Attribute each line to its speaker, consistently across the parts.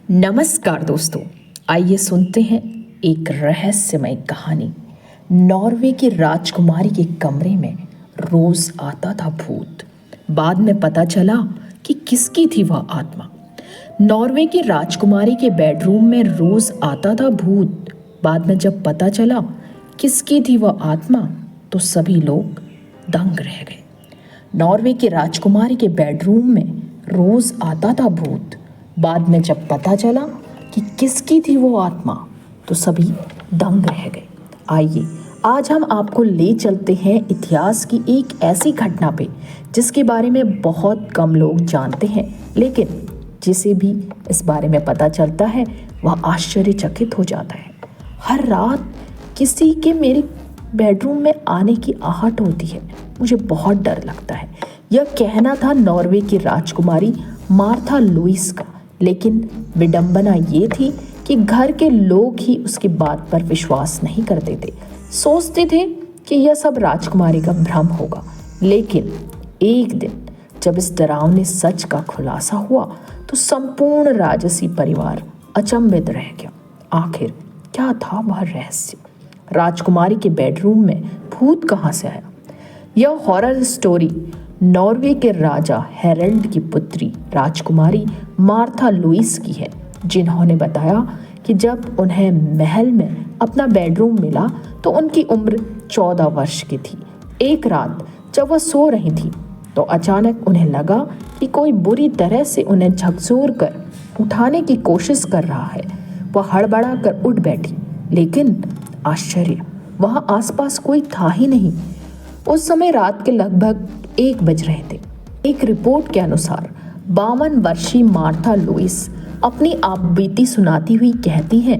Speaker 1: नमस्कार दोस्तों, आइए सुनते हैं एक रहस्यमय कहानी। नॉर्वे की राजकुमारी के कमरे में रोज आता था भूत। बाद में पता चला कि किसकी थी वह आत्मा। नॉर्वे की राजकुमारी के बेडरूम में रोज आता था भूत। बाद में जब पता चला किसकी थी वह आत्मा तो सभी लोग दंग रह गए। नॉर्वे की राजकुमारी के बेडरूम में रोज आता था भूत। बाद में जब पता चला कि किसकी थी वो आत्मा तो सभी दंग रह गए। आइए आज हम आपको ले चलते हैं इतिहास की एक ऐसी घटना पे जिसके बारे में बहुत कम लोग जानते हैं, लेकिन जिसे भी इस बारे में पता चलता है वह आश्चर्यचकित हो जाता है। हर रात किसी के मेरे बेडरूम में आने की आहट होती है, मुझे बहुत डर लगता है। यह कहना था नॉर्वे की राजकुमारी मार्था लुईस का, लेकिन विडंबना ये थी कि घर के लोग ही उसकी बात पर विश्वास नहीं करते थे। सोचते थे कि यह सब राजकुमारी का भ्रम होगा। लेकिन एक दिन जब इस डरावने सच का खुलासा हुआ तो संपूर्ण राजसी परिवार अचंभित रह गया। आखिर क्या था वह रहस्य? राजकुमारी के बेडरूम में भूत कहाँ से आया? यह हॉरर स्टोरी नॉर्वे के राजा हेरल्ड की पुत्री राजकुमारी मार्था लुईस की है, जिन्होंने बताया कि जब उन्हें महल में अपना बेडरूम मिला तो उनकी उम्र 14 वर्ष की थी। एक रात जब वह सो रही थी तो अचानक उन्हें लगा कि कोई बुरी तरह से उन्हें झकझोर कर उठाने की कोशिश कर रहा है। वह हड़बड़ा कर उठ बैठी, लेकिन आश्चर्य, वहाँ आसपास कोई था ही नहीं। उस समय रात के लगभग 1 बज रहे थे। एक रिपोर्ट के अनुसार 52 वर्षीय मार्था लुईस अपनी आप बीती सुनाती हुई कहती हैं,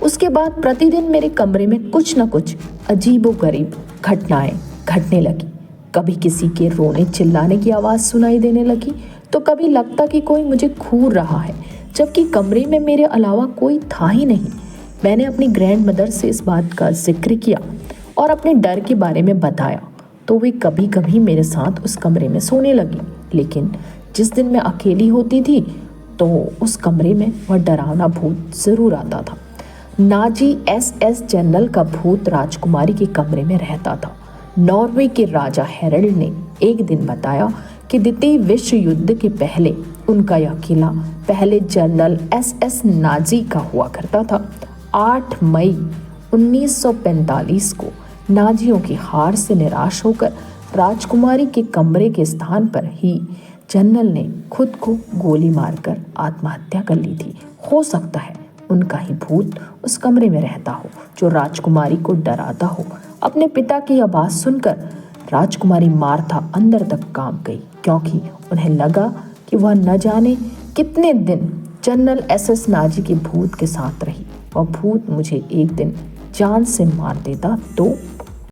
Speaker 1: उसके बाद प्रतिदिन मेरे कमरे में कुछ न कुछ अजीबोगरीब घटनाएं घटने लगी। कभी किसी के रोने चिल्लाने की आवाज़ सुनाई देने लगी तो कभी लगता कि कोई मुझे घूर रहा है, जबकि कमरे में मेरे अलावा कोई था ही नहीं। मैंने अपनी ग्रैंड मदर से इस बात का जिक्र किया और अपने डर के बारे में बताया तो वे कभी कभी मेरे साथ उस कमरे में सोने लगी। लेकिन जिस दिन मैं अकेली होती थी तो उस कमरे में वह डरावना भूत ज़रूर आता था। नाजी एसएस जनरल का भूत राजकुमारी के कमरे में रहता था। नॉर्वे के राजा हेरल्ड ने एक दिन बताया कि द्वितीय विश्व युद्ध के पहले उनका यह किला पहले जनरल एसएस नाजी का हुआ करता था। 8 मई 1945 को नाजियों की हार से निराश होकर राजकुमारी के कमरे के स्थान पर ही जनरल ने खुद को गोली मारकर आत्महत्या कर ली थी। हो सकता है उनका ही भूत उस कमरे में रहता हो जो राजकुमारी को डराता हो। अपने पिता की यह बात सुनकर राजकुमारी मार्था अंदर तक कांप गई, क्योंकि उन्हें लगा कि वह न जाने कितने दिन जनरल एसएस नाजी के भूत के साथ रही। वह भूत मुझे एक दिन जान से मार देता तो